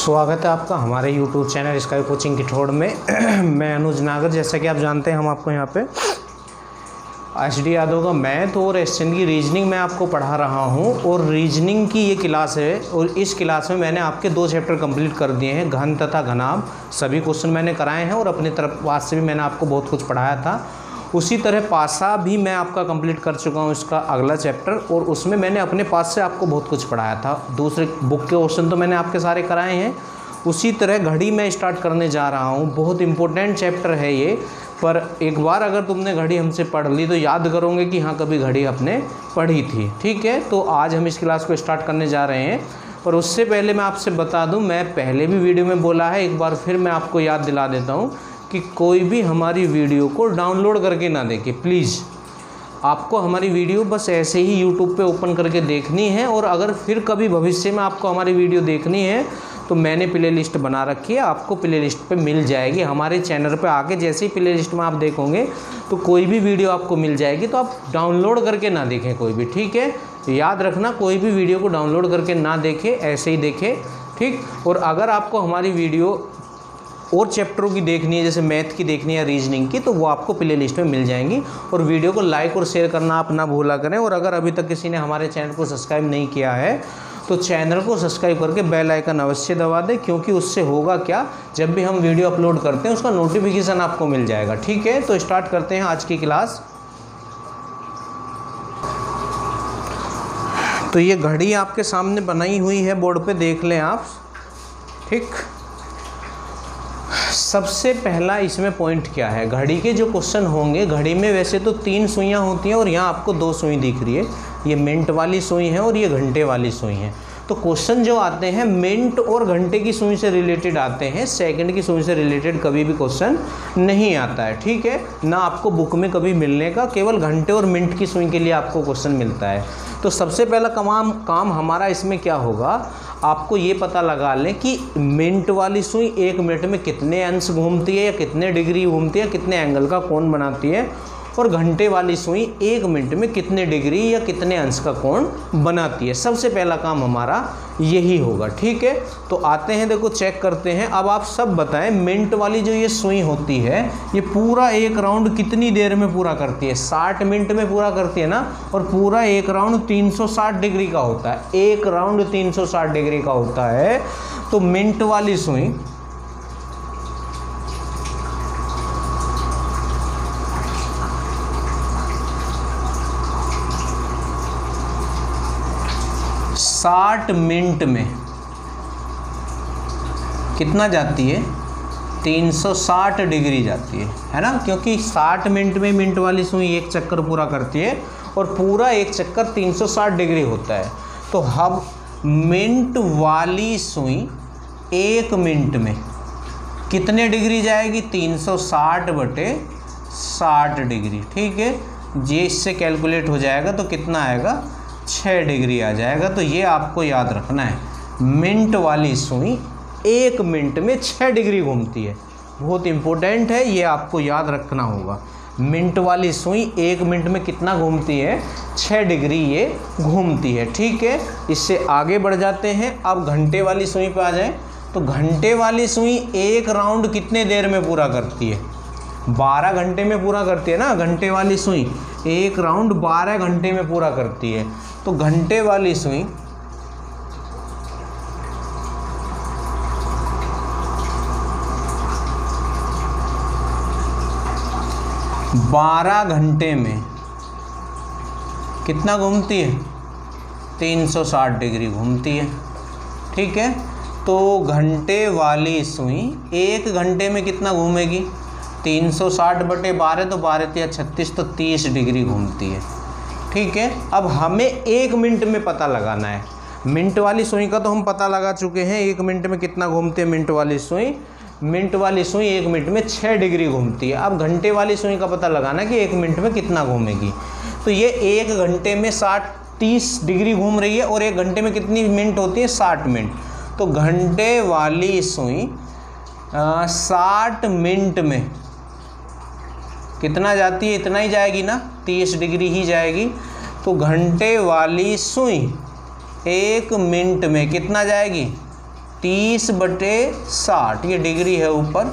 स्वागत है आपका हमारे YouTube चैनल स्काई कोचिंग किठौड़ में। मैं अनुज नागर। जैसा कि आप जानते हैं हम आपको यहाँ पे HD यादव का मैथ और SN की रीजनिंग मैं आपको पढ़ा रहा हूँ और रीजनिंग की ये क्लास है और इस क्लास में मैंने आपके 2 चैप्टर कंप्लीट कर दिए हैं, घन तथा घनाभ। सभी क्वेश्चन मैंने कराए हैं और अपनी तरफ पास से भी मैंने आपको बहुत कुछ पढ़ाया था। उसी तरह पासा भी मैं आपका कंप्लीट कर चुका हूँ, इसका अगला चैप्टर, और उसमें मैंने अपने पास से आपको बहुत कुछ पढ़ाया था। दूसरे बुक के क्वेश्चन तो मैंने आपके सारे कराए हैं। उसी तरह घड़ी मैं स्टार्ट करने जा रहा हूँ। बहुत इंपॉर्टेंट चैप्टर है ये, पर एक बार अगर तुमने घड़ी हमसे पढ़ ली तो याद करोगे कि हाँ कभी घड़ी आपने पढ़ी थी। ठीक है, तो आज हम इस क्लास को स्टार्ट करने जा रहे हैं। और उससे पहले मैं आपसे बता दूँ, मैं पहले भी वीडियो में बोला है, एक बार फिर मैं आपको याद दिला देता हूँ कि कोई भी हमारी वीडियो को डाउनलोड करके ना देखे प्लीज़। आपको हमारी वीडियो बस ऐसे ही YouTube पे ओपन करके देखनी है। और अगर फिर कभी भविष्य में आपको हमारी वीडियो देखनी है तो मैंने प्लेलिस्ट बना रखी है, आपको प्लेलिस्ट पे मिल जाएगी। हमारे चैनल पे आके जैसे ही प्लेलिस्ट में आप देखोगे तो कोई भी वीडियो आपको मिल जाएगी, तो आप डाउनलोड करके ना देखें कोई भी। ठीक है, याद रखना, कोई भी वीडियो को डाउनलोड करके ना देखें, ऐसे ही देखें। ठीक, और अगर आपको हमारी वीडियो और चैप्टरों की देखनी है, जैसे मैथ की देखनी है, रीजनिंग की, तो वो आपको प्ले लिस्ट में मिल जाएंगी। और वीडियो को लाइक और शेयर करना आप ना भूला करें। और अगर अभी तक किसी ने हमारे चैनल को सब्सक्राइब नहीं किया है तो चैनल को सब्सक्राइब करके बेल आइकन अवश्य दबा दें, क्योंकि उससे होगा क्या, जब भी हम वीडियो अपलोड करते हैं उसका नोटिफिकेशन आपको मिल जाएगा। ठीक है, तो स्टार्ट करते हैं आज की क्लास। तो ये घड़ी आपके सामने बनाई हुई है, बोर्ड पे देख लें आप। ठीक, सबसे पहला इसमें पॉइंट क्या है, घड़ी के जो क्वेश्चन होंगे, घड़ी में वैसे तो 3 सुइयाँ होती हैं और यहाँ आपको 2 सुई दिख रही है। ये मिनट वाली सुई है और ये घंटे वाली सुई है। तो क्वेश्चन जो आते हैं मिनट और घंटे की सुई से रिलेटेड आते हैं, सेकंड की सुई से रिलेटेड कभी भी क्वेश्चन नहीं आता है। ठीक है, ना आपको बुक में कभी मिलने का, केवल घंटे और मिनट की सुई के लिए आपको क्वेश्चन मिलता है। तो सबसे पहला काम हमारा इसमें क्या होगा, आपको ये पता लगा लें कि मिनट वाली सुई 1 मिनट में कितने अंश घूमती है या कितने डिग्री घूमती है, कितने एंगल का कोण बनाती है। और घंटे वाली सुई 1 मिनट में कितने डिग्री या कितने अंश का कोण बनाती है। सबसे पहला काम हमारा यही होगा। ठीक है, तो आते हैं, देखो चेक करते हैं। अब आप सब बताएं, मिनट वाली जो ये सुई होती है ये पूरा 1 राउंड कितनी देर में पूरा करती है? 60 मिनट में पूरा करती है ना। और पूरा 1 राउंड 360 डिग्री का होता है। 1 राउंड 360 डिग्री का होता है। तो मिनट वाली सुई साठ मिनट में कितना जाती है? 360 डिग्री जाती है ना, क्योंकि 60 मिनट में मिनट वाली सुई 1 चक्कर पूरा करती है और पूरा 1 चक्कर 360 डिग्री होता है। तो अब मिनट वाली सुई 1 मिनट में कितने डिग्री जाएगी? 360 बटे 60 डिग्री। ठीक है, ये इससे कैलकुलेट हो जाएगा तो कितना आएगा? 6 डिग्री आ जाएगा। तो ये आपको याद रखना है, मिनट वाली सुई 1 मिनट में 6 डिग्री घूमती है। बहुत इंपॉर्टेंट है, ये आपको याद रखना होगा। मिनट वाली सुई 1 मिनट में कितना घूमती है? 6 डिग्री ये घूमती है। ठीक है, इससे आगे बढ़ जाते हैं। अब घंटे वाली सुई पे आ जाए, तो घंटे वाली सुई 1 राउंड कितने देर में पूरा करती है? 12 घंटे में पूरा करती है ना। घंटे वाली सुई 1 राउंड 12 घंटे में पूरा करती है। तो घंटे वाली सुई 12 घंटे में कितना घूमती है? 360 डिग्री घूमती है। ठीक है, तो घंटे वाली सुई 1 घंटे में कितना घूमेगी? 360 बटे 12, तो 12 या 36, तो 30 डिग्री घूमती है। ठीक है, अब हमें 1 मिनट में पता लगाना है। मिनट वाली सुई का तो हम पता लगा चुके हैं, 1 मिनट में कितना घूमती है मिनट वाली सुई। मिनट वाली सुई 1 मिनट में 6 डिग्री घूमती है। अब घंटे वाली सुई का पता लगाना कि 1 मिनट में कितना घूमेगी। तो ये 1 घंटे में 30 डिग्री घूम रही है और 1 घंटे में कितनी मिनट होती है? 60 मिनट। तो घंटे वाली सुई 60 मिनट में कितना जाती है? इतना ही जाएगी ना, 30 डिग्री ही जाएगी। तो घंटे वाली सुई 1 मिनट में कितना जाएगी? 30/60 ये डिग्री है ऊपर,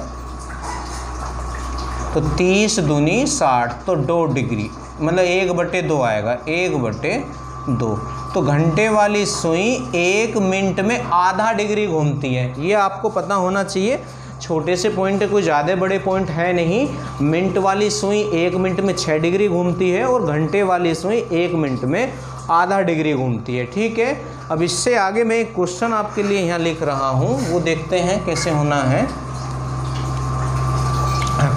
तो 30 दूनी 60, तो 2 डिग्री, मतलब 1/2 आएगा, 1/2। तो घंटे वाली सुई 1 मिनट में आधा डिग्री घूमती है, ये आपको पता होना चाहिए। छोटे से पॉइंट है, कोई ज़्यादा बड़े पॉइंट है नहीं। मिनट वाली सुई 1 मिनट में 6 डिग्री घूमती है और घंटे वाली सुई 1 मिनट में आधा डिग्री घूमती है। ठीक है, अब इससे आगे मैं एक क्वेश्चन आपके लिए यहाँ लिख रहा हूँ, वो देखते हैं कैसे होना है।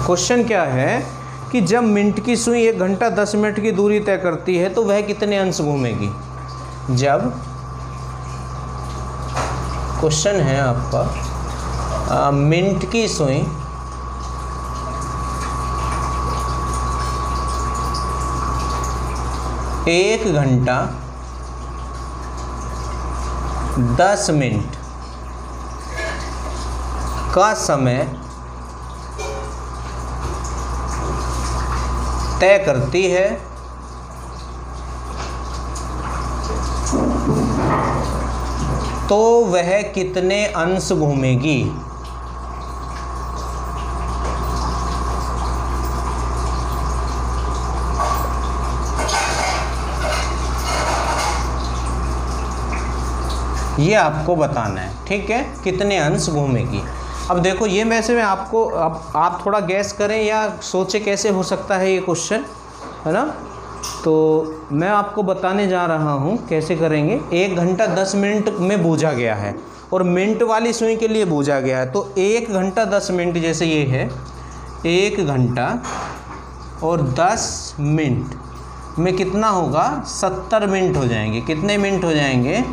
क्वेश्चन क्या है कि जब मिनट की सुई 1 घंटा 10 मिनट की दूरी तय करती है तो वह कितने अंश घूमेगी। जब क्वेश्चन है आपका मिनट की सुई 1 घंटा 10 मिनट का समय तय करती है, तो वह कितने अंश घूमेगी। ये आपको बताना है। ठीक है, कितने अंश घूमेगी। अब देखो ये वैसे मैं आपको, अब आप थोड़ा गैस करें या सोचे कैसे हो सकता है ये क्वेश्चन, है ना। तो मैं आपको बताने जा रहा हूँ कैसे करेंगे। 1 घंटा 10 मिनट में बूझा गया है और मिनट वाली सुई के लिए बूझा गया है, तो 1 घंटा 10 मिनट, जैसे ये है 1 घंटा और 10 मिनट में कितना होगा, 70 मिनट हो जाएंगे। कितने मिनट हो जाएंगे,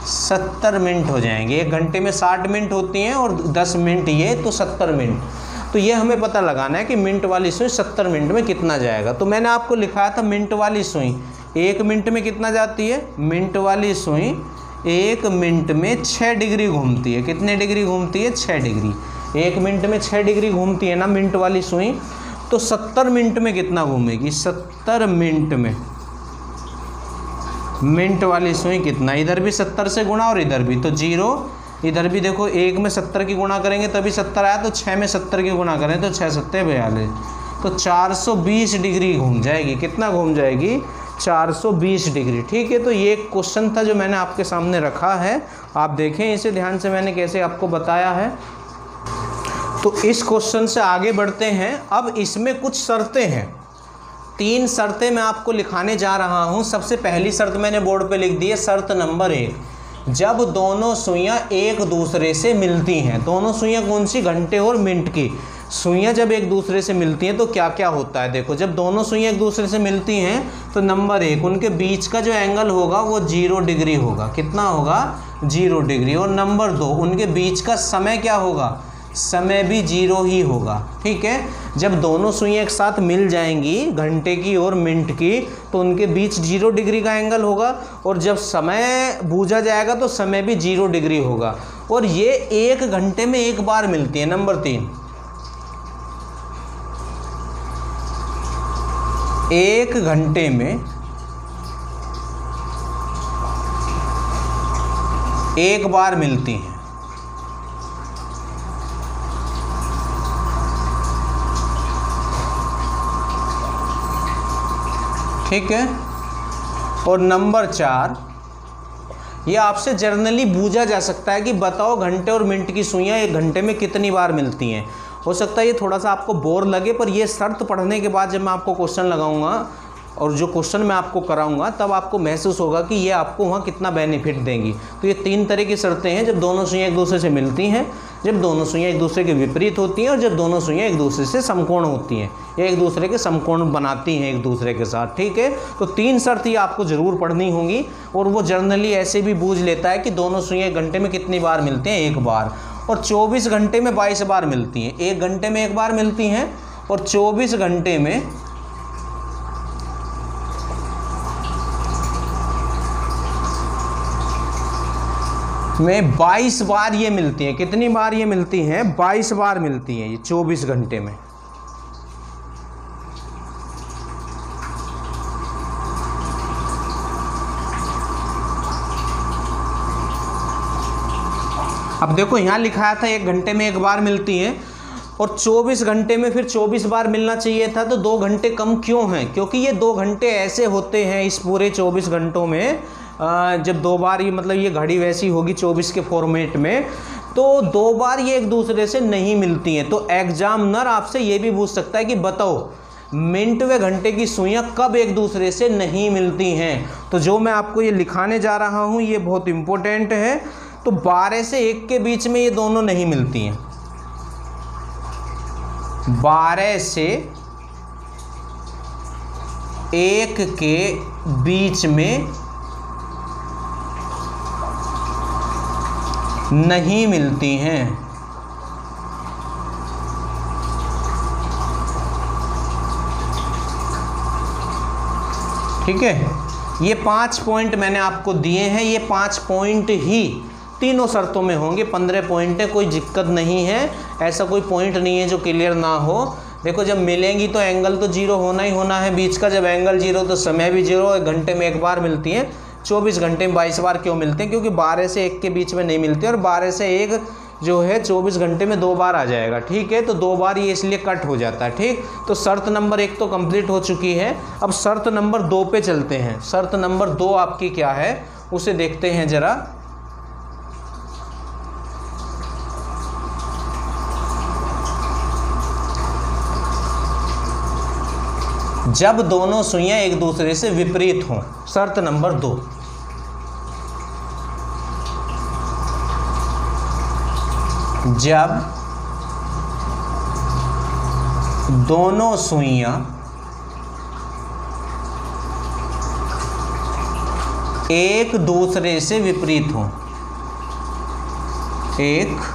70 मिनट हो जाएंगे। 1 घंटे में 60 मिनट होती हैं और 10 मिनट ये, तो 70 मिनट। तो ये हमें पता लगाना है कि मिनट वाली सुई 70 मिनट में कितना जाएगा। तो मैंने आपको लिखाया था मिनट वाली सुई 1 मिनट में कितना जाती है, मिनट वाली सुई 1 मिनट में 6 डिग्री घूमती है। कितने डिग्री घूमती है, 6 डिग्री। 1 मिनट में 6 डिग्री घूमती है ना मिनट वाली सुई, तो 70 मिनट में कितना घूमेगी, 70 मिनट में मिनट वाली सुई कितना, इधर भी 70 से गुणा और इधर भी, तो 0, इधर भी देखो 1 में 70 की गुणा करेंगे तभी 70 आया, तो 6 में 70 की गुणा करें तो 6 7 42, तो 420 डिग्री घूम जाएगी। कितना घूम जाएगी, 420 डिग्री। ठीक है, तो ये एक क्वेश्चन था जो मैंने आपके सामने रखा है, आप देखें इसे ध्यान से, मैंने कैसे आपको बताया है। तो इस क्वेश्चन से आगे बढ़ते हैं। अब इसमें कुछ शर्तें हैं, 3 शर्तें मैं आपको लिखाने जा रहा हूं। सबसे पहली शर्त मैंने बोर्ड पे लिख दी है, शर्त नंबर 1, जब दोनों सुइयां एक दूसरे से मिलती हैं। दोनों सुइयां कौन सी, घंटे और मिनट की सुइयां जब एक दूसरे से मिलती हैं तो क्या क्या होता है। देखो, जब दोनों सुइयां एक दूसरे से मिलती हैं तो नंबर 1, उनके बीच का जो एंगल होगा वो 0 डिग्री होगा। कितना होगा, 0 डिग्री। और नंबर 2, उनके बीच का समय क्या होगा, समय भी 0 ही होगा। ठीक है, जब दोनों सुइयां एक साथ मिल जाएंगी घंटे की और मिनट की, तो उनके बीच 0 डिग्री का एंगल होगा, और जब समय बूझा जाएगा तो समय भी 0 डिग्री होगा। और ये 1 घंटे में एक बार मिलती है। नंबर 3, 1 घंटे में एक बार मिलती हैं। ठीक है, और नंबर 4, ये आपसे जर्नली पूछा जा सकता है कि बताओ घंटे और मिनट की सुइयां 1 घंटे में कितनी बार मिलती हैं। हो सकता है ये थोड़ा सा आपको बोर लगे, पर ये शर्त पढ़ने के बाद जब मैं आपको क्वेश्चन लगाऊंगा और जो क्वेश्चन मैं आपको कराऊंगा तब आपको महसूस होगा कि ये आपको वहाँ कितना बेनिफिट देंगी। तो ये 3 तरह की शर्तें हैं, जब दोनों सुइयां एक दूसरे से मिलती हैं, जब दोनों सुइयां एक दूसरे के विपरीत होती हैं, और जब दोनों सुइयां एक दूसरे से समकोण होती हैं या एक दूसरे के समकोण बनाती हैं एक दूसरे के साथ। ठीक है, तो 3 शर्त ये आपको ज़रूर पढ़नी होंगी, और वो जर्नली ऐसे भी बूझ लेता है कि दोनों सुइयां 1 घंटे में कितनी बार मिलती हैं, 1 बार, और 24 घंटे में 22 बार मिलती हैं। 1 घंटे में 1 बार मिलती हैं और 24 घंटे में में 22 बार ये मिलती हैं। कितनी बार ये मिलती हैं, 22 बार मिलती हैं ये 24 घंटे में। अब देखो यहाँ लिखाया था 1 घंटे में 1 बार मिलती हैं और 24 घंटे में फिर 24 बार मिलना चाहिए था, तो 2 घंटे कम क्यों हैं? क्योंकि ये 2 घंटे ऐसे होते हैं इस पूरे 24 घंटों में, जब 2 बार ये मतलब ये घड़ी वैसी होगी 24 के फॉर्मेट में, तो 2 बार ये एक दूसरे से नहीं मिलती हैं। तो एग्जामिनर आपसे ये भी पूछ सकता है कि बताओ मिनट व घंटे की सुइयां कब एक दूसरे से नहीं मिलती हैं। तो जो मैं आपको ये लिखाने जा रहा हूँ ये बहुत इम्पोर्टेंट है। तो 12 से 1 के बीच में ये दोनों नहीं मिलती हैं। 12 से 1 के बीच में नहीं मिलती हैं। ठीक है, ये 5 पॉइंट मैंने आपको दिए हैं। ये 5 पॉइंट ही तीनों शर्तों में होंगे। 15 पॉइंट है, कोई दिक्कत नहीं है। ऐसा कोई पॉइंट नहीं है जो क्लियर ना हो। देखो जब मिलेंगी तो एंगल तो 0 होना ही होना है बीच का। जब एंगल 0 तो समय भी 0। 1 घंटे में 1 बार मिलती हैं, 24 घंटे में 22 बार क्यों मिलते हैं? क्योंकि 12 से 1 के बीच में नहीं मिलती, और 12 से 1 जो है 24 घंटे में 2 बार आ जाएगा। ठीक है, तो 2 बार ये इसलिए कट हो जाता है। ठीक, तो शर्त नंबर 1 तो कंप्लीट हो चुकी है। अब शर्त नंबर 2 पे चलते हैं। शर्त नंबर 2 आपकी क्या है उसे देखते हैं जरा। जब दोनों सुइयां एक दूसरे से विपरीत हों। शर्त नंबर 2, जब दोनों सुइयां एक दूसरे से विपरीत हों। एक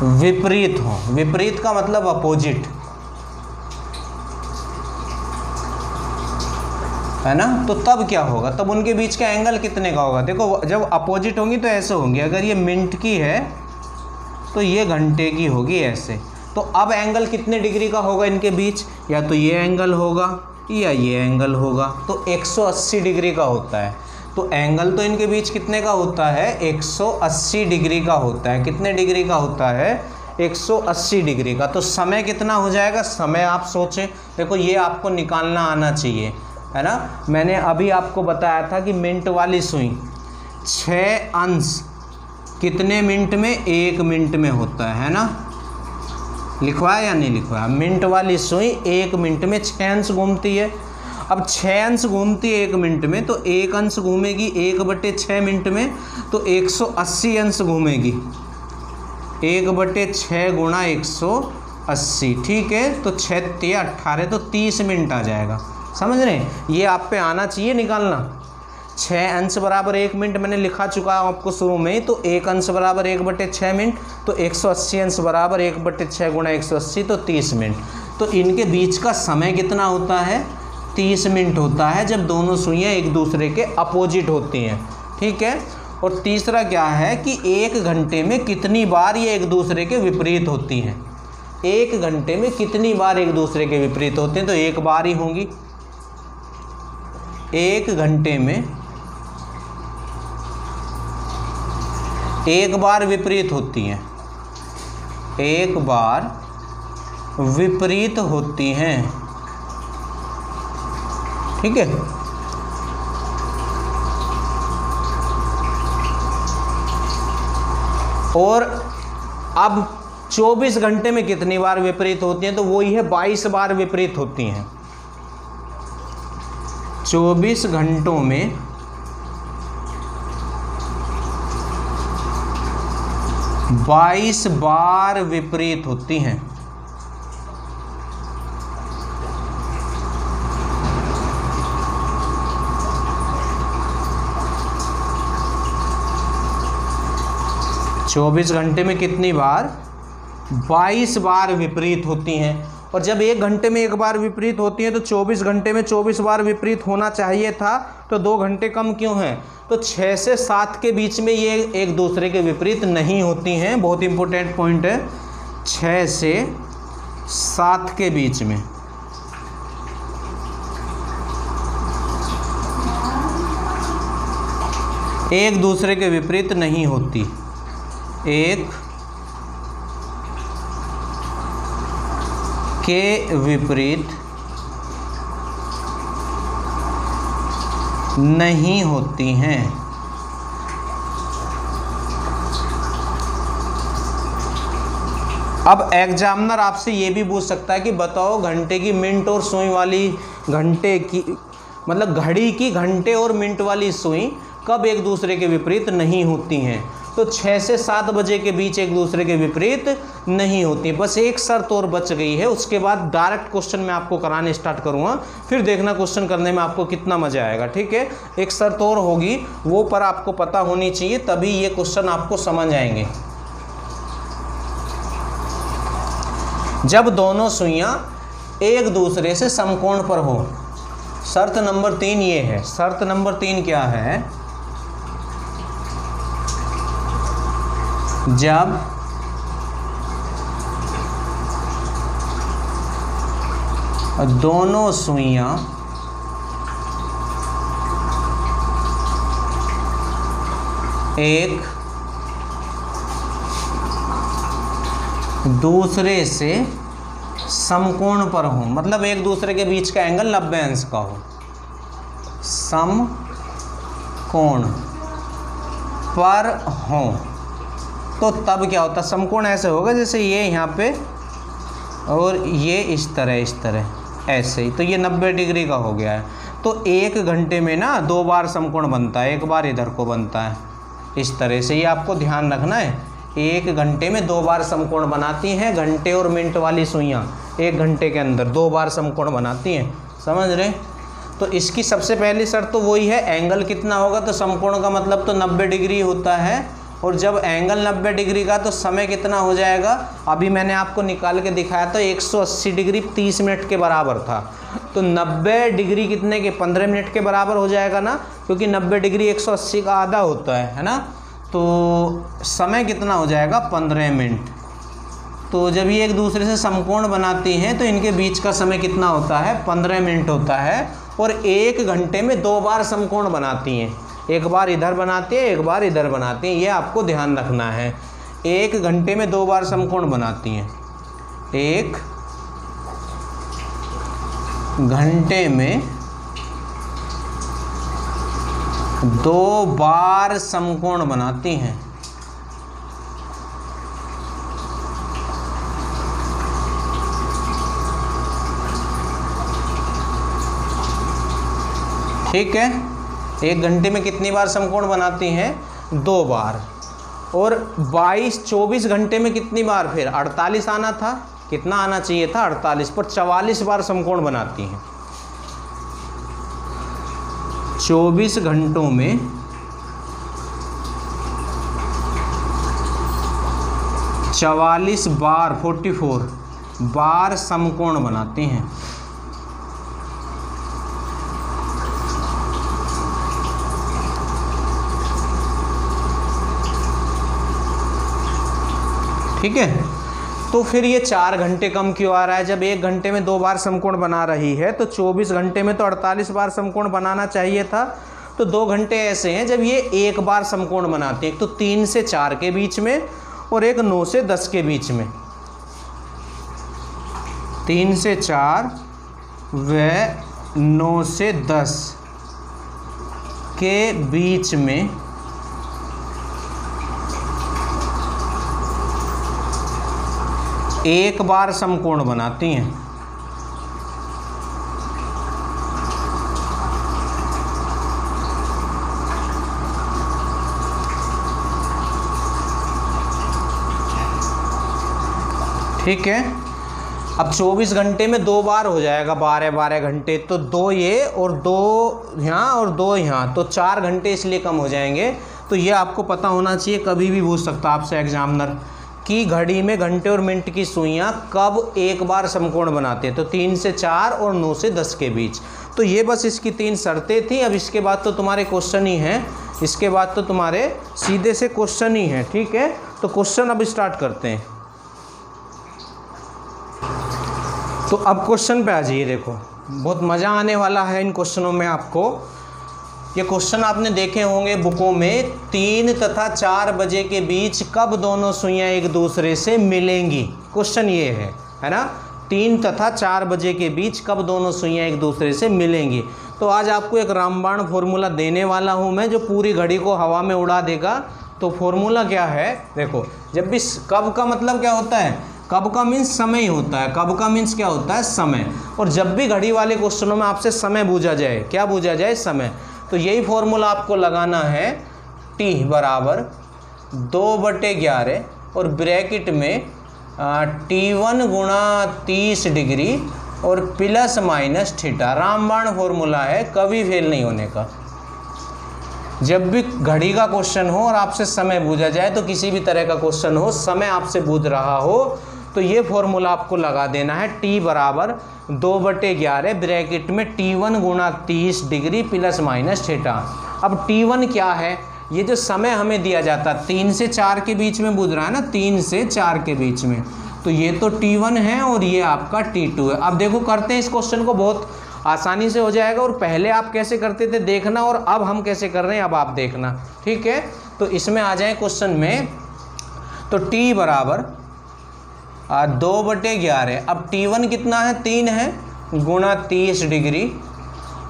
विपरीत हो। विपरीत का मतलब अपोजिट है ना। तो तब क्या होगा? तब उनके बीच का एंगल कितने का होगा? देखो जब अपोजिट होंगी तो ऐसे होंगी। अगर ये मिनट की है तो ये घंटे की होगी ऐसे। तो अब एंगल कितने डिग्री का होगा इनके बीच? या तो ये एंगल होगा या ये एंगल होगा। तो 180 डिग्री का होता है। तो एंगल तो इनके बीच कितने का होता है? 180 डिग्री का होता है। कितने डिग्री का होता है? 180 डिग्री का। तो समय कितना हो जाएगा? समय आप सोचें। देखो ये आपको निकालना आना चाहिए, है ना। मैंने अभी आपको बताया था कि मिनट वाली सुई 6 अंश कितने मिनट में? 1 मिनट में होता है ना। लिखवाया या नहीं लिखवाया? मिनट वाली सुई 1 मिनट में 6 अंश घूमती है। अब 6 अंश घूमती है 1 मिनट में, तो 1 अंश घूमेगी 1/6 मिनट में, तो 180 अंश घूमेगी। 1/6 गुणा 180। ठीक है, तो 6 × 18 तो 30 मिनट आ जाएगा। समझ रहे हैं? ये आप पे आना चाहिए निकालना। 6 अंश बराबर 1 मिनट मैंने लिखा चुका है आपको शुरू में ही। तो 1 अंश बराबर 1/6 मिनट, तो 180 अंश बराबर 1/6 गुणा 180 तो 30 मिनट। तो इनके बीच का समय कितना होता है? 30 मिनट होता है, जब दोनों सुइयां एक दूसरे के अपोजिट होती हैं। ठीक है, और तीसरा क्या है कि 1 घंटे में कितनी बार ये एक दूसरे के विपरीत होती हैं। 1 घंटे में कितनी बार एक दूसरे के विपरीत होते हैं? तो 1 बार ही होंगी। 1 घंटे में 1 बार विपरीत होती हैं। 1 बार विपरीत होती हैं। ठीक है, और अब 24 घंटे में कितनी बार विपरीत होती हैं? तो वही है 22 बार विपरीत होती हैं। 24 घंटों में 22 बार विपरीत होती हैं। चौबीस घंटे में कितनी बार? 22 बार विपरीत होती हैं। और जब 1 घंटे में 1 बार विपरीत होती हैं तो 24 घंटे में 24 बार विपरीत होना चाहिए था। तो 2 घंटे कम क्यों हैं? तो 6 से 7 के बीच में ये एक दूसरे के विपरीत नहीं होती हैं। बहुत इंपॉर्टेंट पॉइंट है। 6 से 7 के बीच में एक दूसरे के विपरीत नहीं होती, एक के विपरीत नहीं होती हैं। अब एग्जामिनर आपसे ये भी पूछ सकता है कि बताओ घंटे की मिनट और सुई वाली, घंटे की मतलब घड़ी की घंटे और मिनट वाली सुई कब एक दूसरे के विपरीत नहीं होती हैं? तो 6 से 7 बजे के बीच एक दूसरे के विपरीत नहीं होती। बस एक शर्त और बच गई है, उसके बाद डायरेक्ट क्वेश्चन मैं आपको कराने स्टार्ट करूँगा, फिर देखना क्वेश्चन करने में आपको कितना मज़ा आएगा। ठीक है, एक शर्त और होगी, वो पर आपको पता होनी चाहिए, तभी ये क्वेश्चन आपको समझ आएंगे। जब दोनों सुइयां एक दूसरे से समकोण पर हो। शर्त नंबर 3 ये है। शर्त नंबर 3 क्या है? जब दोनों सुइयां एक दूसरे से समकोण पर हो, मतलब एक दूसरे के बीच का एंगल 90 अंश का हो, समकोण पर हो, तो तब क्या होता? समकोण ऐसे होगा जैसे ये यहाँ पे और ये इस तरह ऐसे ही, तो ये 90 डिग्री का हो गया है। तो 1 घंटे में ना 2 बार समकोण बनता है, एक बार इधर को बनता है इस तरह से, ये आपको ध्यान रखना है। 1 घंटे में 2 बार समकोण बनाती हैं घंटे और मिनट वाली सुइयां, 1 घंटे के अंदर 2 बार समकोण बनाती हैं, समझ रहे? तो इसकी सबसे पहली शर्त तो वही है, एंगल कितना होगा? तो समकोण का मतलब तो 90 डिग्री होता है, और जब एंगल 90 डिग्री का तो समय कितना हो जाएगा? अभी मैंने आपको निकाल के दिखाया था 180 डिग्री 30 मिनट के बराबर था, तो 90 डिग्री कितने के? 15 मिनट के बराबर हो जाएगा ना, क्योंकि 90 डिग्री 180 का आधा होता है ना। तो समय कितना हो जाएगा? 15 मिनट। तो जब ये एक दूसरे से समकोण बनाती हैं तो इनके बीच का समय कितना होता है? 15 मिनट होता है। और 1 घंटे में 2 बार समकोण बनाती हैं, एक बार इधर बनाती है, एक बार इधर बनाती हैं, ये आपको ध्यान रखना है। 1 घंटे में 2 बार समकोण बनाती हैं, 1 घंटे में 2 बार समकोण बनाती हैं। ठीक है, 1 घंटे में कितनी बार समकोण बनाती हैं? 2 बार। और 24 घंटे में कितनी बार? फिर 48 आना था, कितना आना चाहिए था? 48 पर 44 बार समकोण बनाती हैं। 24 घंटों में 44 बार 44 बार समकोण बनाती हैं। ठीक है, तो फिर ये 4 घंटे कम क्यों आ रहा है? जब 1 घंटे में 2 बार समकोण बना रही है तो 24 घंटे में तो 48 बार समकोण बनाना चाहिए था। तो 2 घंटे ऐसे हैं जब ये 1 बार समकोण बनाती है, एक तो 3 से 4 के बीच में और एक 9 से 10 के बीच में। 3 से 4 व 9 से 10 के बीच में एक बार समकोण बनाती हैं। ठीक है, अब 24 घंटे में 2 बार हो जाएगा, 12 घंटे, तो 2 ये और 2 यहाँ और 2 यहाँ, तो 4 घंटे इसलिए कम हो जाएंगे। तो ये आपको पता होना चाहिए, कभी भी पूछ सकता आपसे एग्जामिनर कि घड़ी में घंटे और मिनट की सुइयां कब एक बार समकोण बनाते हैं? तो 3 से 4 और 9 से 10 के बीच। तो ये बस इसकी 3 शर्तें थी। अब इसके बाद तो तुम्हारे क्वेश्चन ही हैं, इसके बाद तो तुम्हारे सीधे से क्वेश्चन ही हैं। ठीक है, तो क्वेश्चन अब स्टार्ट करते हैं। तो अब क्वेश्चन पे आ जाइए, देखो बहुत मज़ा आने वाला है इन क्वेश्चनों में आपको। ये क्वेश्चन आपने देखे होंगे बुकों में, 3 तथा 4 बजे के बीच कब दोनों सुइयां एक दूसरे से मिलेंगी। क्वेश्चन ये है ना, 3 तथा 4 बजे के बीच कब दोनों सुइयां एक दूसरे से मिलेंगी। तो आज आपको एक रामबाण फॉर्मूला देने वाला हूं मैं, जो पूरी घड़ी को हवा में उड़ा देगा। तो फॉर्मूला क्या है, देखो, जब भी कब का मतलब क्या होता है, कब का मीन्स समय ही होता है, कब का मीन्स क्या होता है, समय। और जब भी घड़ी वाले क्वेश्चनों में आपसे समय पूछा जाए, क्या पूछा जाए, समय, तो यही फॉर्मूला आपको लगाना है, t बराबर 2/11 और ब्रैकेट में T1 गुणा 30 डिग्री और प्लस माइनस थीटा। रामबाण फॉर्मूला है, कभी फेल नहीं होने का। जब भी घड़ी का क्वेश्चन हो और आपसे समय पूछा जाए, तो किसी भी तरह का क्वेश्चन हो, समय आपसे पूछ रहा हो, तो ये फॉर्मूला आपको लगा देना है, t बराबर 2/11 ब्रैकेट में T1 गुणा 30 डिग्री प्लस माइनस थीटा। अब T1 क्या है, ये जो समय हमें दिया जाता है 3 से 4 के बीच में पूछ रहा है ना, 3 से 4 के बीच में, तो ये तो T1 है और ये आपका T2 है। अब देखो करते हैं इस क्वेश्चन को, बहुत आसानी से हो जाएगा। और पहले आप कैसे करते थे देखना, और अब हम कैसे कर रहे हैं अब आप देखना, ठीक है। तो इसमें आ जाए क्वेश्चन में, तो t बराबर 2/11, अब T1 कितना है, 3 है, गुणा 30 डिग्री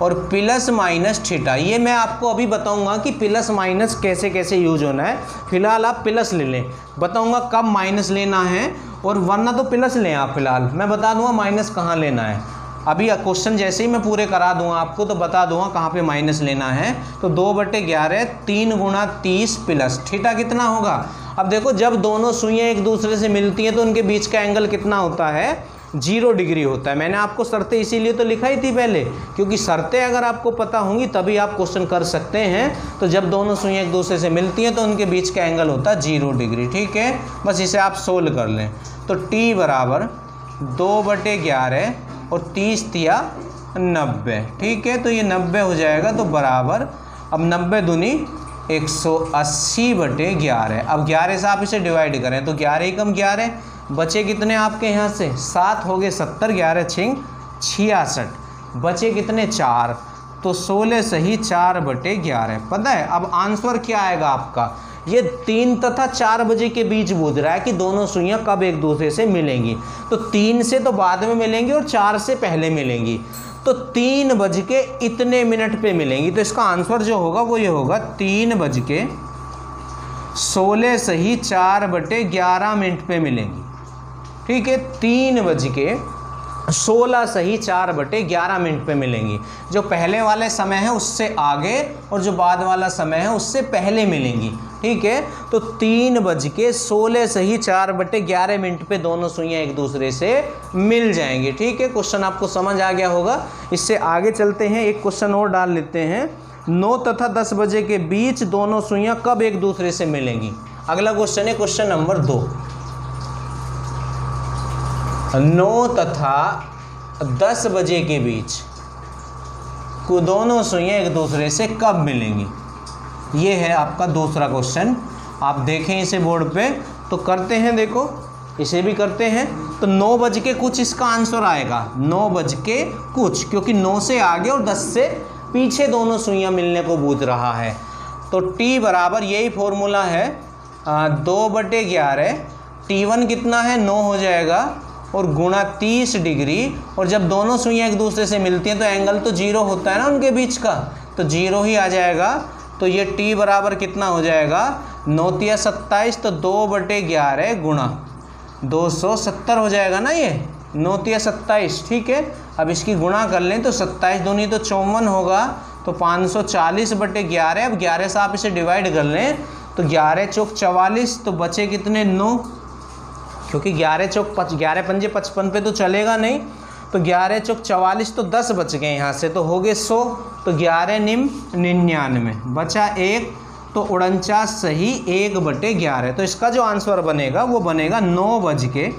और प्लस माइनस थीटा। ये मैं आपको अभी बताऊंगा कि प्लस माइनस कैसे कैसे यूज होना है। फिलहाल आप प्लस ले लें, बताऊंगा कब माइनस लेना है, और वरना तो प्लस लें आप। फिलहाल मैं बता दूंगा माइनस कहाँ लेना है। अभी क्वेश्चन जैसे ही मैं पूरे करा दूंगा आपको, तो बता दूंगा कहाँ पे माइनस लेना है। तो 2/11 3 गुणा 30 प्लस थीटा कितना होगा। अब देखो, जब दोनों सुइयां एक दूसरे से मिलती हैं तो उनके बीच का एंगल कितना होता है, 0 डिग्री होता है। मैंने आपको शर्तें इसीलिए तो लिखाई थी पहले, क्योंकि शर्तें अगर आपको पता होंगी तभी आप क्वेश्चन कर सकते हैं। तो जब दोनों सुइयां एक दूसरे से मिलती हैं तो उनके बीच का एंगल होता है 0 डिग्री, ठीक है। बस इसे आप सोल्व कर लें। तो t बराबर 2/11 और 30 तिया 90, ठीक है। तो ये 90 हो जाएगा, तो बराबर, अब 90 दूनी 180/11। अब 11 से आप इसे डिवाइड करें तो 11 ही कम 11 बचे कितने आपके यहाँ से, 7 हो गए 70, 11 छिंग 66, बचे कितने 4, तो 16 सही 4/11। पता है अब आंसर क्या आएगा आपका, ये 3 तथा 4 बजे के बीच पूछ रहा है कि दोनों सुइयां कब एक दूसरे से मिलेंगी। तो 3 से तो बाद में मिलेंगी और 4 से पहले मिलेंगी, तो 3 बज के इतने मिनट पे मिलेंगी। तो इसका आंसर जो होगा वो ये होगा, 3:16 सही 4/11 पे मिलेंगी, ठीक है। 3:16 सही 4/11 पे मिलेंगी। जो पहले वाले समय है उससे आगे और जो बाद वाला समय है उससे पहले मिलेंगी, ठीक है। तो 3:16 सही 4/11 पे दोनों सुइयां एक दूसरे से मिल जाएंगी, ठीक है। क्वेश्चन आपको समझ आ गया होगा। इससे आगे चलते हैं, एक क्वेश्चन और डाल लेते हैं। 9 तथा 10 बजे के बीच दोनों सुइयां कब एक दूसरे से मिलेंगी। अगला क्वेश्चन है क्वेश्चन नंबर 2। 9 तथा 10 बजे के बीच को दोनों सुइयां एक दूसरे से कब मिलेंगी। ये है आपका दूसरा क्वेश्चन। आप देखें इसे बोर्ड पे, तो करते हैं, देखो इसे भी करते हैं। तो 9 बज के कुछ इसका आंसर आएगा, 9 बज के कुछ, क्योंकि 9 से आगे और 10 से पीछे दोनों सुइयां मिलने को पूछ रहा है। तो t बराबर, यही फॉर्मूला है, 2/11, T1 कितना है 9 हो जाएगा, और गुणा 30 डिग्री, और जब दोनों सुइयां एक दूसरे से मिलती हैं तो एंगल तो 0 होता है ना उनके बीच का, तो 0 ही आ जाएगा। तो ये t बराबर कितना हो जाएगा, 9 तिया 27, तो 2/11 गुणा 270 हो जाएगा ना, ये 9 तिया 27, ठीक है। अब इसकी गुणा कर लें तो 27 दूनी तो 54 होगा, तो 540/11। अब 11 से आप इसे डिवाइड कर लें तो 11 चौक 44, तो बचे कितने 9, क्योंकि 11 चौक 11 पंजे 55 पे तो चलेगा नहीं, तो 11 चौक 44, तो 10 बच गए यहाँ से, तो हो गए 100, तो 11 निम 99, बचा 1, तो 49 सही 1/11। तो इसका जो आंसर बनेगा वो बनेगा 9 बज के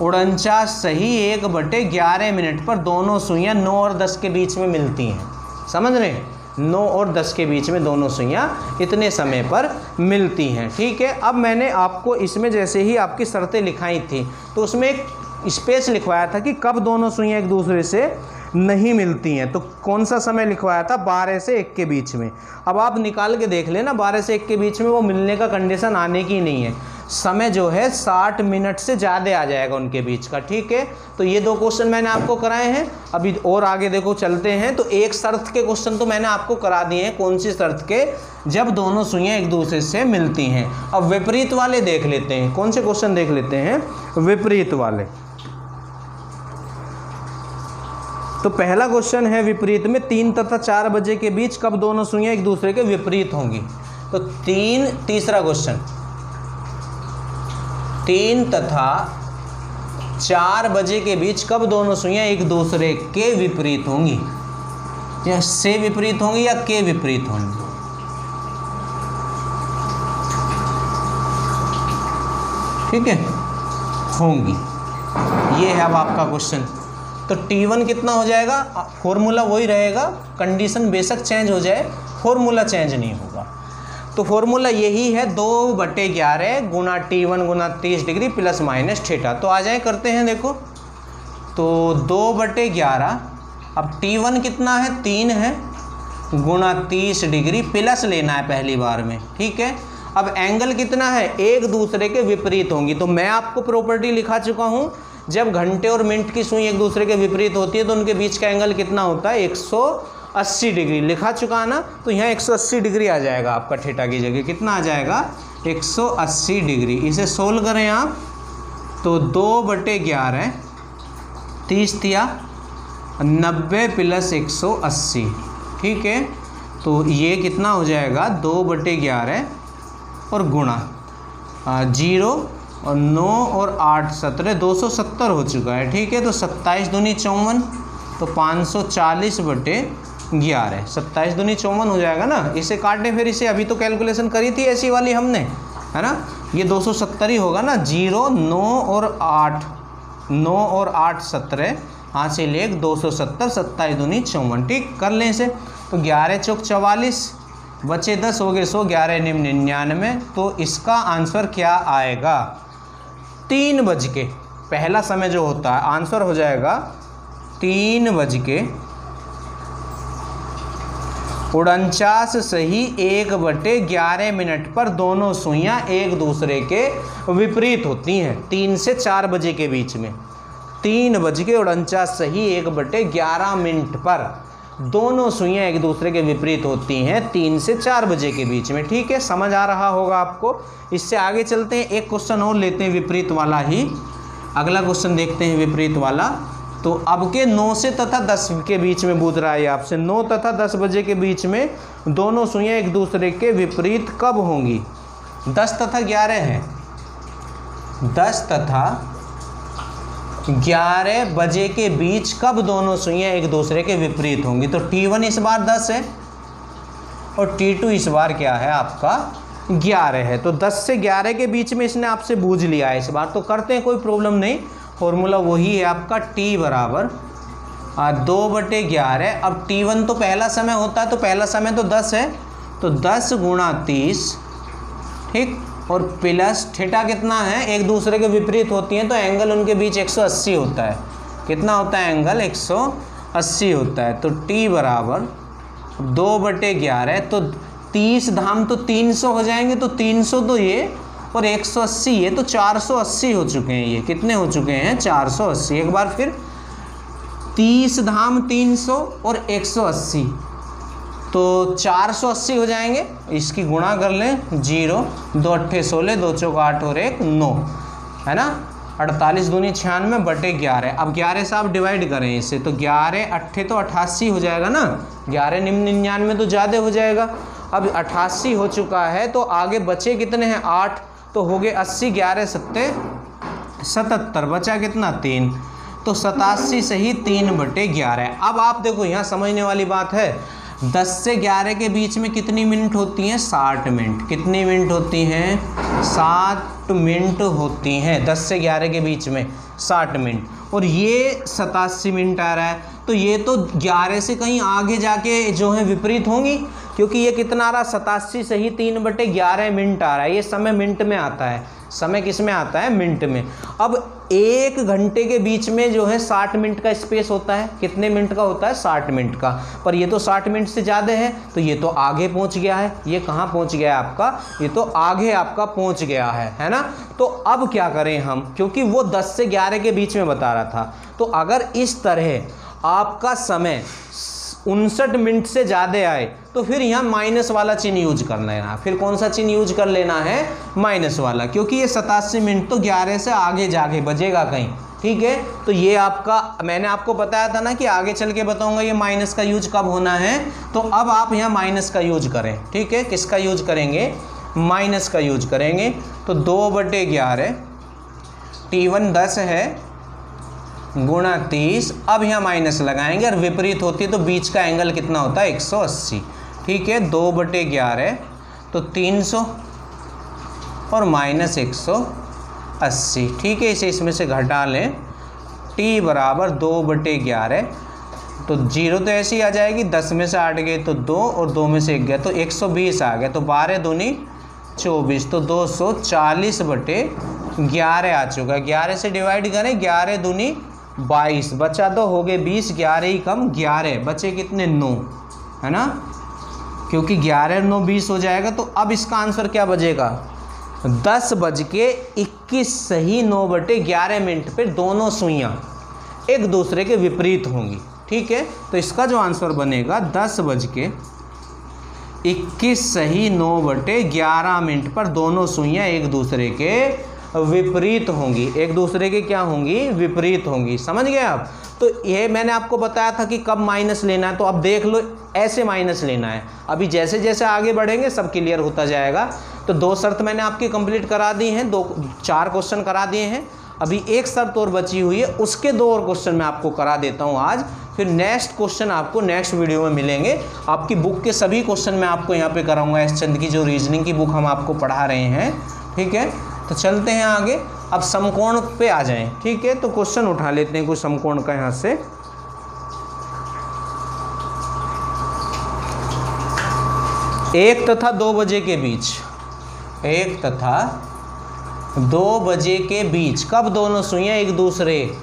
49 सही 1/11 पर दोनों सुइयां 9 और 10 के बीच में मिलती हैं। समझ रहे हैं, 9 और 10 के बीच में दोनों सुइयां इतने समय पर मिलती हैं, ठीक है। अब मैंने आपको इसमें जैसे ही आपकी शर्तें लिखाई थी तो उसमें एक स्पेस लिखवाया था कि कब दोनों सुइयां एक दूसरे से नहीं मिलती हैं। तो कौन सा समय लिखवाया था? 12 से 1 के बीच में। अब आप निकाल के देख लेना, 12 से 1 के बीच में वो मिलने का कंडीशन आने की नहीं है। समय जो है 60 मिनट से ज़्यादा आ जाएगा उनके बीच का, ठीक है। तो ये 2 क्वेश्चन मैंने आपको कराए हैं। अभी और आगे देखो चलते हैं। तो एक शर्त के क्वेश्चन तो मैंने आपको करा दिए हैं। कौन सी शर्त के? जब दोनों सुइयां एक दूसरे से मिलती हैं। अब विपरीत वाले देख लेते हैं। कौन से क्वेश्चन देख लेते हैं? विपरीत वाले। तो पहला क्वेश्चन है विपरीत में 3 तथा 4 बजे के बीच कब दोनों सुइयां एक दूसरे के विपरीत होंगी। तो तीसरा क्वेश्चन 3 तथा 4 बजे के बीच कब दोनों सुइयां एक दूसरे के विपरीत होंगी, या से विपरीत होंगी या के विपरीत होंगी। ठीक है, होंगी। ये है अब आपका क्वेश्चन। तो T1 कितना हो जाएगा? फॉर्मूला वही रहेगा, कंडीशन बेशक चेंज हो जाए, फॉर्मूला चेंज नहीं होगा। तो फॉर्मूला यही है 2/11 गुना T1 गुना 30 डिग्री प्लस माइनस थीटा। तो आ जाए करते हैं, देखो तो 2/11, अब T1 कितना है? 3 है, गुना 30 डिग्री प्लस लेना है पहली बार में, ठीक है। अब एंगल कितना है? एक दूसरे के विपरीत होंगी। तो मैं आपको प्रॉपर्टी लिखा चुका हूँ, जब घंटे और मिनट की सुई एक दूसरे के विपरीत होती है तो उनके बीच का एंगल कितना होता है? 180 डिग्री लिखा चुका ना। तो यहाँ 180 डिग्री आ जाएगा आपका थीटा की जगह। कितना आ जाएगा? 180 डिग्री। इसे सोल्व करें आप तो 2/11 30 दिया 90 प्लस 180, ठीक है। तो ये कितना हो जाएगा? 2/11 और गुणा 0 और 9 और 8 17 270 हो चुका है, ठीक है। तो 27 दूनी 54, तो 540/11 27 दूनी 54 हो जाएगा ना। इसे काटें फिर इसे, अभी तो कैलकुलेशन करी थी ऐसी वाली हमने, है ना। ये 270 ही होगा ना। 0 9 और 8 9 और 8 17 हाथ से ले 270 27 दूनी 54, ठीक। कर लें इसे। तो 11 चौक 44 बचे 10 हो गए 100 11 निम्न 99। तो इसका आंसर क्या आएगा? 3 बज के, पहला समय जो होता है आंसर हो जाएगा 3:49 सही 1/11 पर दोनों सुइयां एक दूसरे के विपरीत होती हैं 3 से 4 बजे के बीच में। 3:49 सही 1/11 पर दोनों सुइयां एक दूसरे के विपरीत होती हैं 3 से 4 बजे के बीच में, ठीक है। समझ आ रहा होगा आपको। इससे आगे चलते हैं, एक क्वेश्चन और लेते हैं विपरीत वाला ही। अगला क्वेश्चन देखते हैं विपरीत वाला। तो अब के 9 से तथा 10 के बीच में पूछ रहा है आपसे। 9 तथा 10 बजे के बीच में दोनों सुइयां एक दूसरे के विपरीत कब होंगी? 10 तथा 11 है। 10 तथा 11 बजे के बीच कब दोनों सुइयां एक दूसरे के विपरीत होंगी? तो T1 इस बार 10 है और T2 इस बार क्या है आपका? 11 है। तो 10 से 11 के बीच में इसने आपसे बूझ लिया है इस बार। तो करते हैं, कोई प्रॉब्लम नहीं। फॉर्मूला वही है आपका, T बराबर 2/11। अब T1 तो पहला समय होता है, तो पहला समय तो 10 है, तो 10 गुणा 30, ठीक। और प्लस थीटा कितना है? एक दूसरे के विपरीत होती हैं तो एंगल उनके बीच 180 होता है। कितना होता है एंगल? 180 होता है। तो T बराबर 2/11। तो 30 धाम तो 300 हो जाएंगे, तो 300 तो ये और 180 ये, तो 480 हो चुके हैं। ये कितने हो चुके हैं? 480। एक बार फिर 30 धाम 300 और 180, तो 480 हो जाएंगे। इसकी गुणा कर लें, 0 2 8 16 2 चौक 8 और 1 9, है ना। 48 दूनी 96/11। अब 11 से आप डिवाइड करें इसे, तो 11 8 तो 88 हो जाएगा ना। 11 निम्न 99 तो ज़्यादा हो जाएगा। अब 88 हो चुका है, तो आगे बचे कितने हैं? 8, तो हो गए 80। 11 7 77, बचा कितना? 3। तो 87 सही 3/11। अब आप देखो, यहाँ समझने वाली बात है। 10 से 11 के बीच में कितनी मिनट होती हैं? 60 मिनट। कितनी मिनट होती हैं? 60 मिनट होती हैं 10 से 11 के बीच में 60 मिनट। और ये 87 मिनट आ रहा है, तो ये तो 11 से कहीं आगे जाके जो है विपरीत होंगी, क्योंकि ये कितना आ रहा? 87 सही 3/11 मिनट आ रहा है। ये समय मिनट में आता है। समय किस में आता है, मिनट में। अब 1 घंटे के बीच में जो है 60 मिनट का स्पेस होता है। कितने मिनट का होता है, 60 मिनट का। पर ये तो 60 मिनट से ज़्यादा है, तो ये तो आगे पहुंच गया है। ये कहाँ पहुंच गया है आपका, ये तो आगे आपका पहुंच गया है ना। तो अब क्या करें हम, क्योंकि वो 10 से 11 के बीच में बता रहा था, तो अगर इस तरह आपका समय 59 मिनट से ज़्यादा आए तो फिर यहाँ माइनस वाला चिन्ह यूज कर लेना। फिर कौन सा चिन्ह यूज कर लेना है, माइनस वाला, क्योंकि ये 87 मिनट तो 11 से आगे जाके बजेगा कहीं। ठीक है, तो ये आपका, मैंने आपको बताया था ना कि आगे चल के बताऊंगा ये माइनस का यूज कब होना है। तो अब आप यहाँ माइनस का यूज करें। ठीक है, किसका यूज करेंगे, माइनस का यूज करेंगे। तो 2/11 T1 10 है गुणा 30। अब यहाँ माइनस लगाएंगे और विपरीत होती है तो बीच का एंगल कितना होता है, 180। ठीक है, 2/11 तो 300 और माइनस 180। ठीक है, इसे इसमें से घटा लें। t बराबर 2/11 तो 0 तो ऐसी आ जाएगी, 10 में से 8 गए तो 2 और 2 में से 1 गया तो 120 आ गया। तो 12 दूनी 24 तो 240/11 आ चुका है। 11 से डिवाइड करें, 11 दूनी 22 बचा तो हो गए 20, 11 ही कम 11 बचे कितने, 9, है ना, क्योंकि 11 9 20 हो जाएगा। तो अब इसका आंसर क्या बजेगा, 10:21 सही 9/11 मिनट पे दोनों सुइयाँ एक दूसरे के विपरीत होंगी। ठीक है, तो इसका जो आंसर बनेगा 10:21 सही 9/11 मिनट पर दोनों सुइयाँ एक दूसरे के विपरीत होंगी। एक दूसरे के क्या होंगी, विपरीत होंगी। समझ गए आप। तो ये मैंने आपको बताया था कि कब माइनस लेना है, तो अब देख लो ऐसे माइनस लेना है। अभी जैसे जैसे आगे बढ़ेंगे सब क्लियर होता जाएगा। तो 2 शर्त मैंने आपकी कंप्लीट करा दी हैं, 4 क्वेश्चन करा दिए हैं। अभी 1 शर्त और बची हुई है, उसके 2 और क्वेश्चन मैं आपको करा देता हूँ आज। फिर नेक्स्ट क्वेश्चन आपको नेक्स्ट वीडियो में मिलेंगे। आपकी बुक के सभी क्वेश्चन मैं आपको यहाँ पे कराऊंगा, एस चंद की जो रीजनिंग की बुक हम आपको पढ़ा रहे हैं। ठीक है, तो चलते हैं आगे। अब समकोण पे आ जाएं। ठीक है, तो क्वेश्चन उठा लेते हैं कुछ समकोण का यहाँ से। एक तथा 2 बजे के बीच, 1 तथा 2 बजे के बीच कब दोनों सुइयां एक दूसरे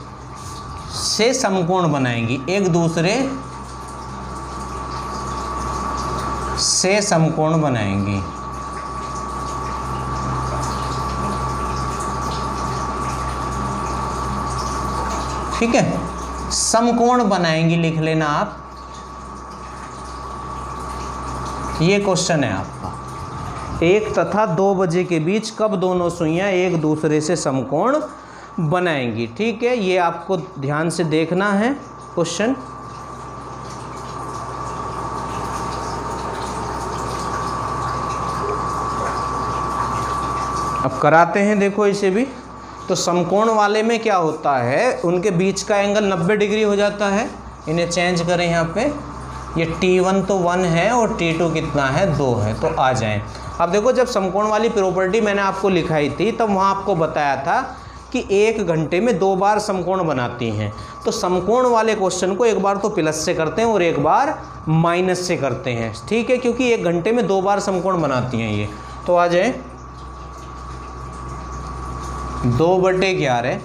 से समकोण बनाएंगी, एक दूसरे से समकोण बनाएंगी। ठीक है, समकोण बनाएंगी लिख लेना आप। ये क्वेश्चन है आपका, 1 तथा 2 बजे के बीच कब दोनों सुइयां एक दूसरे से समकोण बनाएंगी। ठीक है, ये आपको ध्यान से देखना है क्वेश्चन। अब कराते हैं, देखो इसे भी। तो समकोण वाले में क्या होता है, उनके बीच का एंगल 90 डिग्री हो जाता है। इन्हें चेंज करें यहाँ पे, ये T1 तो 1 है और T2 कितना है, 2 है। तो आ जाएं। अब देखो, जब समकोण वाली प्रॉपर्टी मैंने आपको लिखाई थी तब वहाँ आपको बताया था कि 1 घंटे में 2 बार समकोण बनाती हैं। तो समकोण वाले क्वेश्चन को एक बार तो प्लस से करते हैं और एक बार माइनस से करते हैं। ठीक है, क्योंकि 1 घंटे में 2 बार समकोण बनाती हैं ये। तो आ जाए 2/11।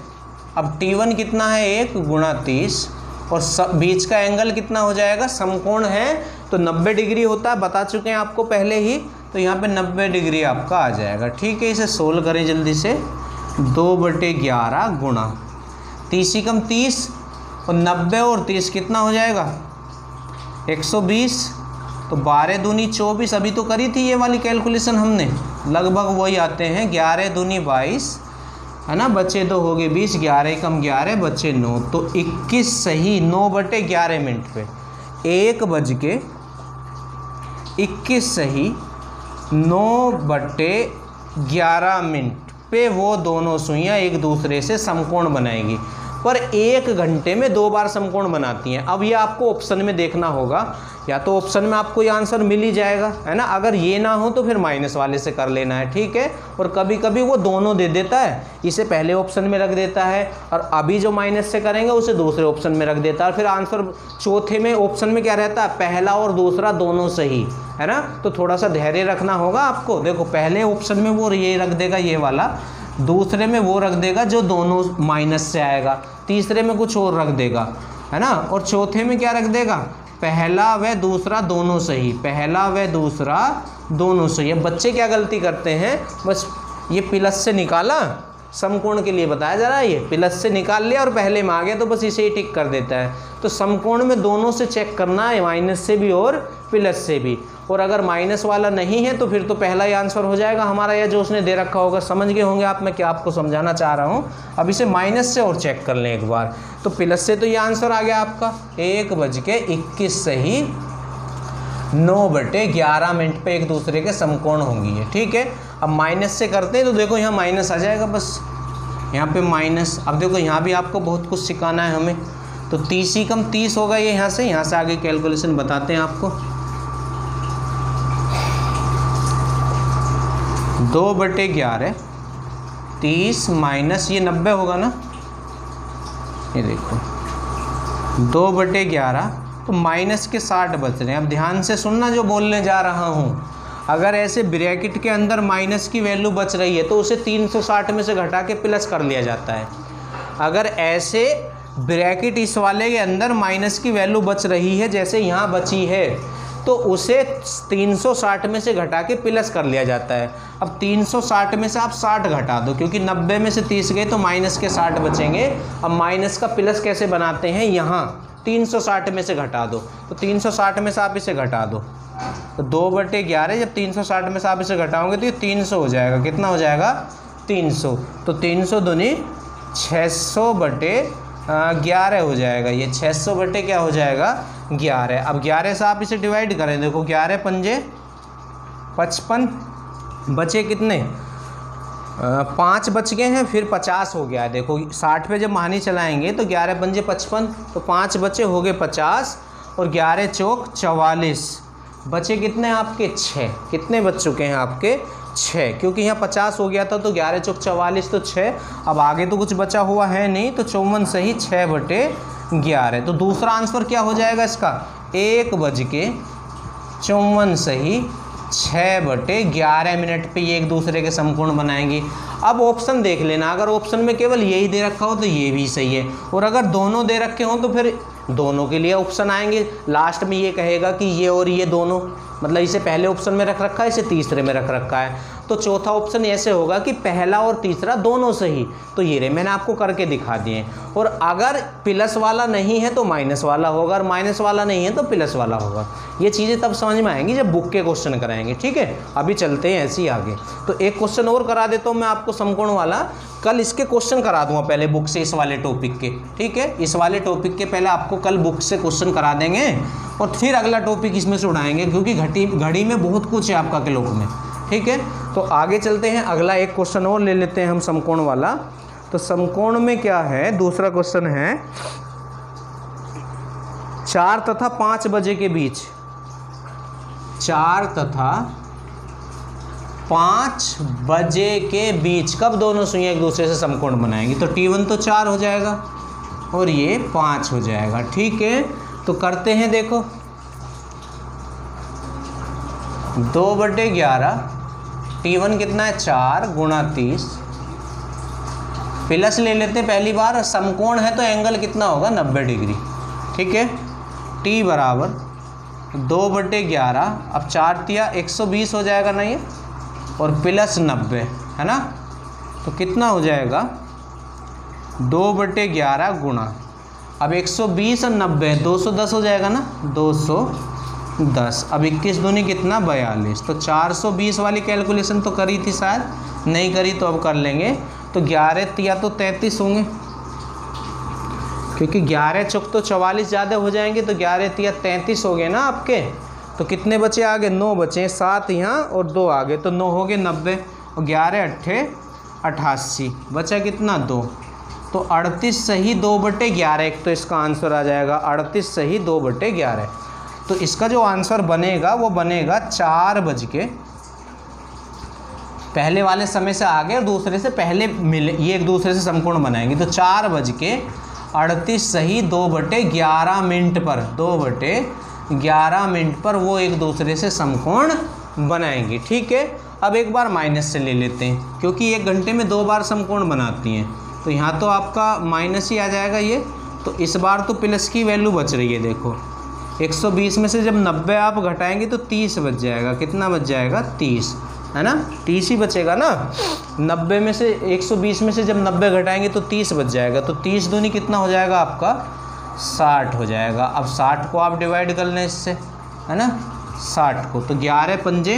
अब T1 कितना है, 1 गुणा 30 और बीच का एंगल कितना हो जाएगा, समकोण है तो 90 डिग्री होता है, बता चुके हैं आपको पहले ही। तो यहाँ पे 90 डिग्री आपका आ जाएगा। ठीक है, इसे सोल्व करें जल्दी से। 2/11 गुणा 30 कम 30 और 90 और 30 कितना हो जाएगा, 120। तो 12 दूनी 24, अभी तो करी थी ये वाली कैलकुलेशन हमने, लगभग वही आते हैं। 11 दूनी 22 है ना, बच्चे 2 हो गए 20, 11 कम 11 बच्चे 9। तो 21 सही 9/11 मिनट पे 1:21 सही 9/11 मिनट पे वो दोनों सुइयां एक दूसरे से समकोण बनाएगी। पर 1 घंटे में 2 बार समकोण बनाती हैं। अब ये आपको ऑप्शन में देखना होगा, या तो ऑप्शन में आपको ये आंसर मिल ही जाएगा, है ना। अगर ये ना हो तो फिर माइनस वाले से कर लेना है। ठीक है, और कभी कभी वो दोनों दे देता है, इसे पहले ऑप्शन में रख देता है और अभी जो माइनस से करेंगे उसे दूसरे ऑप्शन में रख देता है। फिर आंसर चौथे में ऑप्शन में क्या रहता है, पहला और दूसरा दोनों सही, है ना। तो थोड़ा सा धैर्य रखना होगा आपको। देखो पहले ऑप्शन में वो ये रख देगा ये वाला, दूसरे में वो रख देगा जो दोनों माइनस से आएगा, तीसरे में कुछ और रख देगा, है ना, और चौथे में क्या रख देगा, पहला व दूसरा दोनों सही, पहला व दूसरा दोनों सही। अब बच्चे क्या गलती करते हैं, बस ये प्लस से निकाला, समकोण के लिए बताया जा रहा है, ये प्लस से निकाल लिया और पहले में आ गया तो बस इसे ही टिक कर देता है। तो समकोण में दोनों से चेक करना है, माइनस से भी और प्लस से भी, और अगर माइनस वाला नहीं है तो फिर तो पहला ही आंसर हो जाएगा हमारा, या जो उसने दे रखा होगा। समझ गए होंगे आप मैं क्या आपको समझाना चाह रहा हूँ। अब इसे माइनस से और चेक कर लें एक बार, तो प्लस से तो ये आंसर आ गया आपका 1:21 सही 9/11 पे एक दूसरे के समकोण होंगी है, ठीक है। अब माइनस से करते हैं तो देखो यहाँ माइनस आ जाएगा, बस यहाँ पे माइनस। अब देखो यहाँ भी आपको बहुत कुछ सिखाना है हमें, तो 30 ही कम 30 होगा ये, यहाँ से आगे कैलकुलेशन बताते हैं आपको। 2/11 30 माइनस ये 90 होगा ना, ये देखो 2/11 तो माइनस के 60 बच रहे हैं। अब ध्यान से सुनना जो बोलने जा रहा हूँ, अगर ऐसे ब्रैकेट के अंदर माइनस की वैल्यू बच रही है तो उसे 360 में से घटा के प्लस कर लिया जाता है। अगर ऐसे ब्रैकेट इस वाले के अंदर माइनस की वैल्यू बच रही है, जैसे यहाँ बची है, तो उसे 360 में से घटा के प्लस कर लिया जाता है। अब 360 में से आप 60 घटा दो, क्योंकि 90 में से 30 गए तो माइनस के 60 बचेंगे। अब माइनस का प्लस कैसे बनाते हैं, यहाँ 360 में से घटा दो, तो 360 में से आप इसे घटा दो, तो 2/11 जब 360 में से आप इसे घटाओगे तो ये 300 हो जाएगा। कितना हो जाएगा, 300। तो 300 दूनी 600/11 हो जाएगा, ये 600 बटे क्या हो जाएगा 11। अब 11 से आप इसे डिवाइड करें, देखो 11 पंजे 55, बचे कितने 5 बच गए हैं, फिर 50 हो गया है। देखो 60 पे जब महानी चलाएंगे तो 11 पंजे 55, तो 5 बचे हो गए 50, और 11 चौक 44, बचे कितने आपके 6। कितने बच चुके हैं आपके 6, क्योंकि यहाँ 50 हो गया था तो 11 चौक 44 तो 6। अब आगे तो कुछ बचा हुआ है नहीं, तो 54 सही 6/11। तो दूसरा आंसर क्या हो जाएगा इसका, 1:54 सही 6/11 पे ये एक दूसरे के समकोण बनाएंगे। अब ऑप्शन देख लेना, अगर ऑप्शन में केवल यही दे रखा हो तो ये भी सही है, और अगर दोनों दे रखे हों तो फिर दोनों के लिए ऑप्शन आएंगे। लास्ट में ये कहेगा कि ये और ये दोनों, मतलब इसे पहले ऑप्शन में रख रखा है, इसे तीसरे में रख रखा है, तो चौथा ऑप्शन ऐसे होगा कि पहला और तीसरा दोनों सही। तो ये रे मैंने आपको करके दिखा दिए। और अगर प्लस वाला नहीं है तो माइनस वाला होगा, और माइनस वाला नहीं है तो प्लस वाला होगा। ये चीज़ें तब समझ में आएंगी जब बुक के क्वेश्चन कराएंगे, ठीक है। अभी चलते हैं ऐसे ही आगे। तो एक क्वेश्चन और करा देता हूँ मैं आपको समकोण वाला, कल इसके क्वेश्चन करा दूंगा पहले बुक से, इस वाले टॉपिक के, ठीक है। इस वाले टॉपिक के पहले आपको कल बुक से क्वेश्चन करा देंगे, और फिर अगला टॉपिक इसमें से उड़ाएंगे, क्योंकि घड़ी में बहुत कुछ है आपका क्लॉक में, ठीक है। तो आगे चलते हैं, अगला एक क्वेश्चन और ले लेते हैं हम समकोण वाला। तो समकोण में क्या है, दूसरा क्वेश्चन है 4 तथा 5 बजे के बीच, 4 तथा 5 बजे के बीच कब दोनों सुइयां एक दूसरे से समकोण बनाएंगी। तो T1 तो 4 हो जाएगा और ये 5 हो जाएगा, ठीक है। तो करते हैं, देखो 2/11, T1 कितना है 4 गुणा 30, प्लस ले लेते हैं पहली बार, समकोण है तो एंगल कितना होगा 90 डिग्री, ठीक है। T बराबर 2/11, अब 4 तिया 120 हो जाएगा ना ये, और प्लस 90, है ना। तो कितना हो जाएगा 2/11 गुणा, अब 120 और 90 210 हो जाएगा ना, 210। अब 21 दूनी कितना 42। तो 420 वाली कैलकुलेशन तो करी थी शायद, नहीं करी तो अब कर लेंगे। तो 11 तिया तो 33 होंगे, क्योंकि 11 चौक तो 44 ज़्यादा हो जाएंगे, तो 11 तिया 33 हो गए ना आपके। तो कितने बचे आगे, 9 बचे, 7 यहाँ और 2 आगे, तो 9 हो गए 90, और 11 अट्ठे 88, बचा कितना 2। तो 38 सही 2/11, एक तो इसका आंसर आ जाएगा 38 सही 2/11। तो इसका जो आंसर बनेगा वो बनेगा 4 बज के, पहले वाले समय से आगे और दूसरे से पहले मिले, ये एक दूसरे से समकोण बनाएंगे। तो 4:38 सही 2/11 पर, 2/11 पर वो एक दूसरे से समकोण बनाएंगी, ठीक है। अब एक बार माइनस से ले लेते हैं, क्योंकि 1 घंटे में 2 बार समकोण बनाती हैं, तो यहाँ तो आपका माइनस ही आ जाएगा ये, तो इस बार तो प्लस की वैल्यू बच रही है। देखो 120 में से जब 90 आप घटाएंगे तो 30 बच जाएगा। कितना बच जाएगा? 30, है ना, 30 ही बचेगा ना। 90 में से 120 में से जब 90 घटाएंगे तो 30 बच जाएगा, तो 30 दूनी कितना हो जाएगा आपका? 60 हो जाएगा। अब 60 को आप डिवाइड कर लें इससे, है ना, 60 को, तो 11 पंजे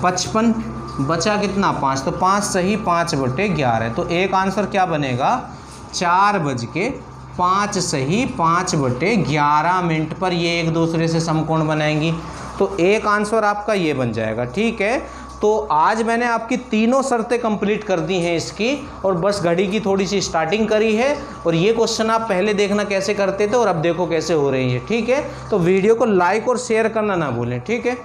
55, बचा कितना? 5, तो 5 सही 5/11, तो एक आंसर क्या बनेगा? 4:05 सही 5/11 मिनट पर ये एक दूसरे से समकोण बनाएंगी, तो एक आंसर आपका ये बन जाएगा। ठीक है, तो आज मैंने आपकी तीनों शर्तें कंप्लीट कर दी हैं इसकी, और बस घड़ी की थोड़ी सी स्टार्टिंग करी है, और ये क्वेश्चन आप पहले देखना कैसे करते थे और अब देखो कैसे हो रही है। ठीक है, तो वीडियो को लाइक और शेयर करना ना भूलें। ठीक है।